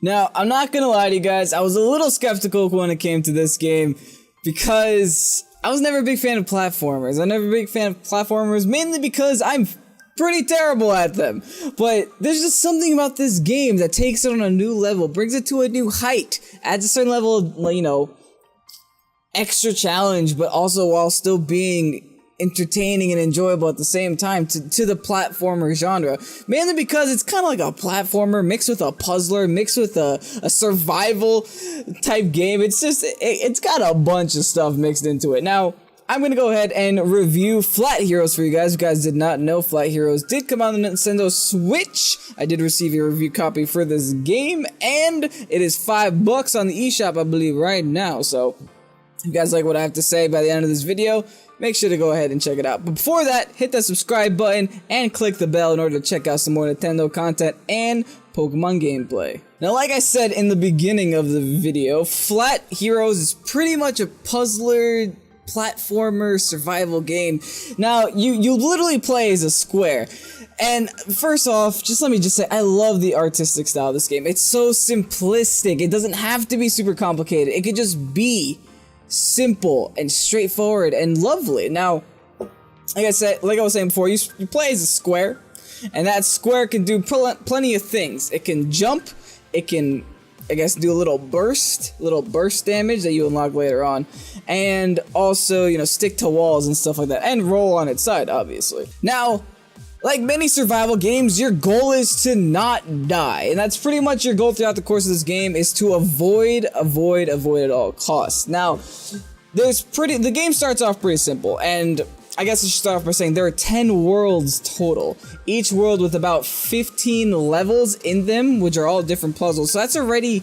Now, I'm not gonna lie to you guys, I was a little skeptical when it came to this game because I was never a big fan of platformers. I'm never a big fan of platformers, mainly because I'm pretty terrible at them. But there's just something about this game that takes it on a new level, brings it to a new height, adds a certain level of, you know, extra challenge, but also while still being entertaining and enjoyable at the same time to the platformer genre. Mainly because it's kind of like a platformer mixed with a puzzler, mixed with a survival type game. It's just, it's got a bunch of stuff mixed into it. Now, I'm going to go ahead and review Flat Heroes for you guys. If you guys did not know, Flat Heroes did come out on the Nintendo Switch. I did receive a review copy for this game, and it is $5 on the eShop, I believe, right now. So, if you guys like what I have to say by the end of this video, make sure to go ahead and check it out. But before that, hit that subscribe button and click the bell in order to check out some more Nintendo content and Pokemon gameplay. Now, like I said in the beginning of the video, Flat Heroes is pretty much a puzzler, platformer, survival game. Now, you literally play as a square. And first off, let me say, I love the artistic style of this game. It's so simplistic. It doesn't have to be super complicated. It could just be simple and straightforward and lovely. Now, like I was saying before, you play as a square, and that square can do plenty of things. It can jump, it can, I guess, do a little burst damage that you unlock later on, and also, you know, stick to walls and stuff like that, and roll on its side, obviously. Now, like many survival games, your goal is to not die, and that's pretty much your goal throughout the course of this game, is to avoid at all costs. Now, the game starts off pretty simple, and I guess I should start off by saying there are 10 worlds total, each world with about 15 levels in them, which are all different puzzles, so that's already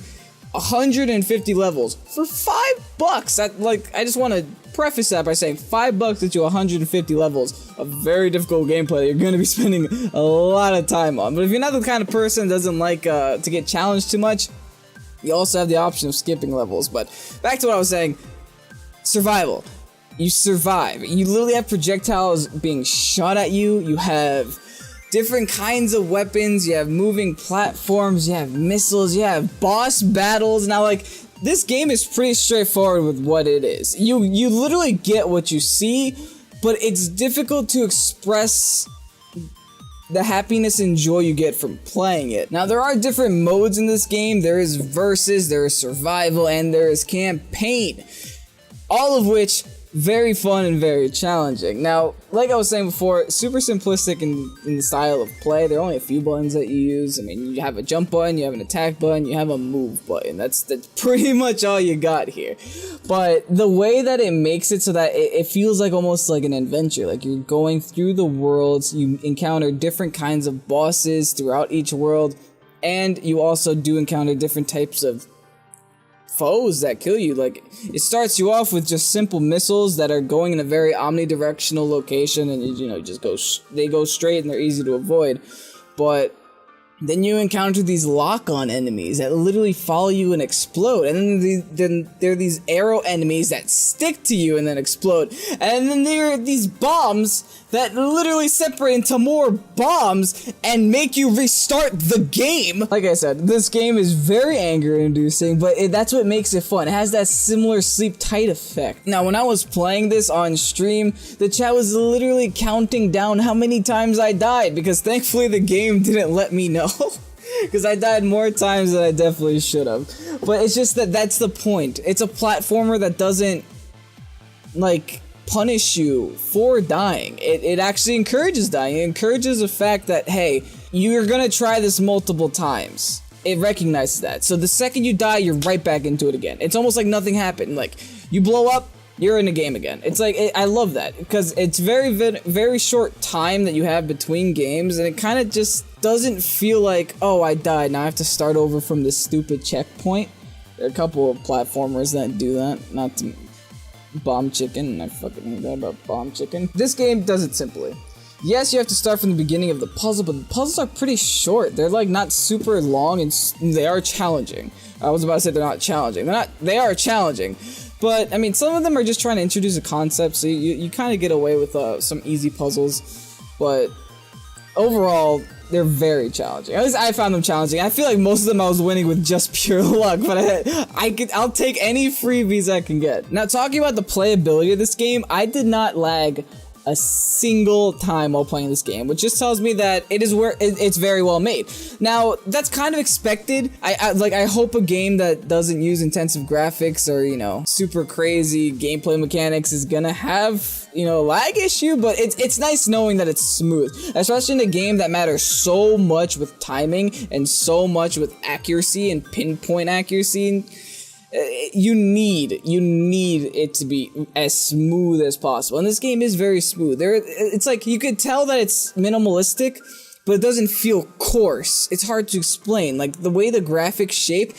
150 levels for $5. I just want to preface that by saying $5 gets you 150 levels of very difficult gameplay that you're going to be spending a lot of time on. But if you're not the kind of person that doesn't like to get challenged too much, you also have the option of skipping levels. But back to what I was saying, survival. You survive. You literally have projectiles being shot at you. You have different kinds of weapons. You have moving platforms. You have missiles. You have boss battles. Now, like, this game is pretty straightforward with what it is. You literally get what you see, but it's difficult to express the happiness and joy you get from playing it. Now, there are different modes in this game. There is versus, there is survival, and there is campaign. All of which very fun and very challenging. Now, like I was saying before, super simplistic in the style of play. There are only a few buttons that you use. I mean, you have a jump button, you have an attack button, you have a move button. That's pretty much all you got here. But the way that it makes it so that it feels like almost like an adventure. Like you're going through the worlds, you encounter different kinds of bosses throughout each world, and you also do encounter different types of foes that kill you. Like, it starts you off with just simple missiles that are going in a very omnidirectional location, and you know, they go straight and they're easy to avoid. But then you encounter these lock-on enemies that literally follow you and explode, and then there are these arrow enemies that stick to you and then explode, and then there are these bombs that literally separate into more bombs and make you restart the game. Like I said, this game is very anger-inducing, but that's what makes it fun. It has that similar sleep tight effect. Now, when I was playing this on stream, the chat was literally counting down how many times I died, because thankfully the game didn't let me know. Because I died more times than I definitely should have. But it's just that's the point. It's a platformer that doesn't, like, punish you for dying. It actually encourages dying. It encourages the fact that, hey, you're gonna try this multiple times. It recognizes that. So the second you die, you're right back into it again. It's almost like nothing happened. Like, you blow up, you're in the game again. It's like, I love that, because it's very short time that you have between games, and it kind of just doesn't feel like, oh, I died, now I have to start over from this stupid checkpoint. There are a couple of platformers that do that, not to Bomb Chicken, I fucking hate that about Bomb Chicken. This game does it simply. Yes, you have to start from the beginning of the puzzle, but the puzzles are pretty short. They're like not super long, and they are challenging. I was about to say they're not challenging. They are challenging. But, I mean, some of them are just trying to introduce a concept, so you kind of get away with some easy puzzles. But overall, they're very challenging. At least I found them challenging. I feel like most of them I was winning with just pure luck, but I'll take any freebies I can get. Now, talking about the playability of this game, I did not lag a single time while playing this game, which just tells me that it's very well made. Now, that's kind of expected. I hope a game that doesn't use intensive graphics or, you know, super crazy gameplay mechanics is gonna have, you know, a lag issue, but it's nice knowing that it's smooth, especially in a game that matters so much with timing and so much with accuracy and pinpoint accuracy. You need it to be as smooth as possible, and this game is very smooth. It's like you could tell that it's minimalistic, but it doesn't feel coarse. It's hard to explain. Like the way the graphics shape,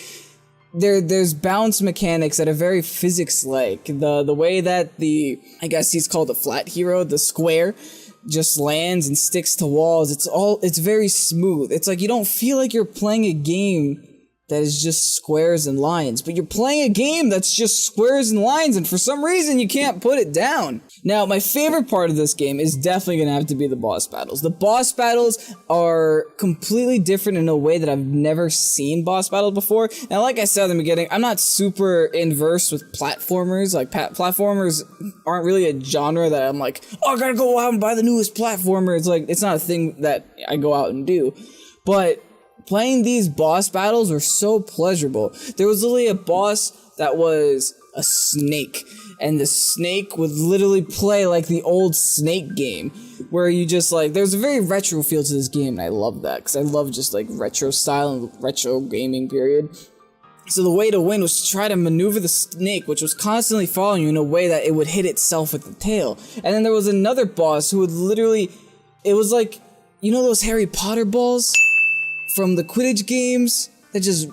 there's bounce mechanics that are very physics-like. The way that I guess he's called a flat hero, the square, just lands and sticks to walls. It's very smooth. It's like you don't feel like you're playing a game that is just squares and lines, but you're playing a game that's just squares and lines, and for some reason you can't put it down. Now, my favorite part of this game is definitely gonna have to be the boss battles. The boss battles are completely different in a way that I've never seen boss battles before. Now, like I said at the beginning, I'm not super inversed with platformers. Like, platformers aren't really a genre that I'm like, oh, I gotta go out and buy the newest platformer. It's like, it's not a thing that I go out and do. But playing these boss battles were so pleasurable. There was literally a boss that was a snake, and the snake would literally play like the old Snake game, where you just like, there's a very retro feel to this game, and I love that, because I love just like retro style and retro gaming period. So the way to win was to try to maneuver the snake, which was constantly following you in a way that it would hit itself with the tail. And then there was another boss who would literally, it was like, you know those Harry Potter balls from the Quidditch games, that just,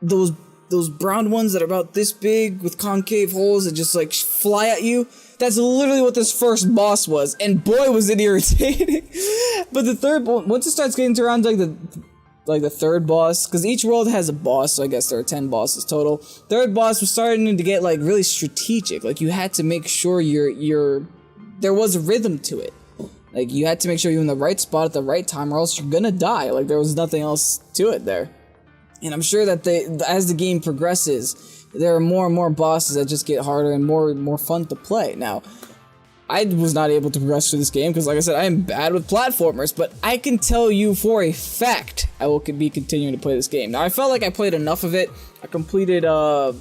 those brown ones that are about this big with concave holes that just like fly at you? That's literally what this first boss was, and boy was it irritating. But the third, once it starts getting to around like the third boss, because each world has a boss, so I guess there are 10 bosses total. Third boss was starting to get like really strategic. Like you had to make sure there was a rhythm to it. Like, you had to make sure you're in the right spot at the right time, or else you're gonna die. Like, there was nothing else to it there. And I'm sure that as the game progresses, there are more and more bosses that just get harder and more fun to play. Now, I was not able to progress through this game, because like I said, I am bad with platformers, but I can tell you for a fact I will be continuing to play this game. Now, I felt like I played enough of it. I completed, 4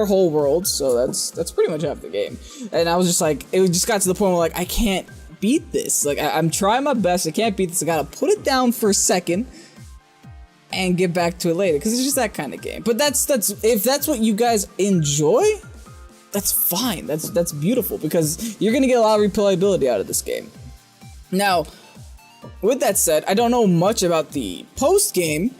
whole worlds, so that's pretty much half the game. And I was just like, it just got to the point where like, I can't beat this. Like, I'm trying my best. I can't beat this. I gotta put it down for a second and get back to it later, because it's just that kind of game. But if that's what you guys enjoy, that's fine. That's beautiful, because you're gonna get a lot of replayability out of this game. Now, with that said, I don't know much about the post game,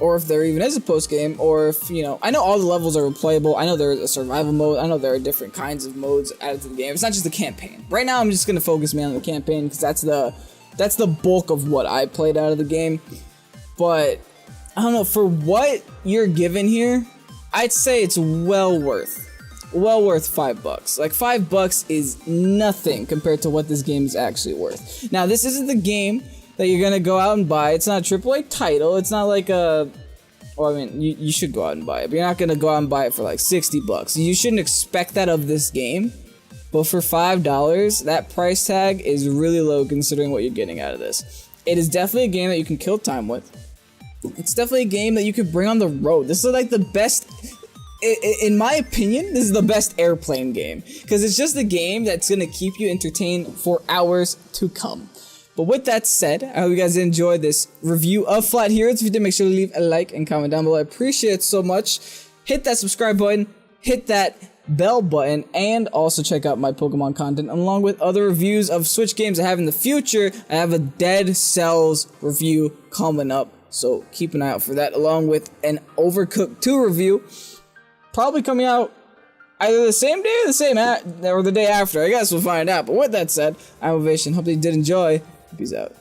or if there even is a post game, or if, you know, I know all the levels are replayable. I know there's a survival mode. I know there are different kinds of modes added to the game. It's not just the campaign. Right now, I'm just gonna focus mainly on the campaign, because that's the bulk of what I played out of the game. But I don't know, for what you're given here, I'd say it's well worth $5. Like, $5 is nothing compared to what this game is actually worth. Now, this isn't the game that you're gonna go out and buy. It's not a AAA title. It's not like well, I mean, you should go out and buy it, but you're not gonna go out and buy it for like $60. You shouldn't expect that of this game. But for $5, that price tag is really low considering what you're getting out of this. It is definitely a game that you can kill time with. It's definitely a game that you could bring on the road. This is like the best, in my opinion, this is the best airplane game, because it's just a game that's gonna keep you entertained for hours to come. But with that said, I hope you guys enjoyed this review of Flat Heroes. If you did, make sure to leave a like and comment down below. I appreciate it so much. Hit that subscribe button, hit that bell button, and also check out my Pokemon content along with other reviews of Switch games I have in the future. I have a Dead Cells review coming up, so keep an eye out for that, along with an Overcooked 2 review, probably coming out either the same day or the day after. I guess we'll find out. But with that said, I'm xRazeOvation. Hope you did enjoy. Peace out.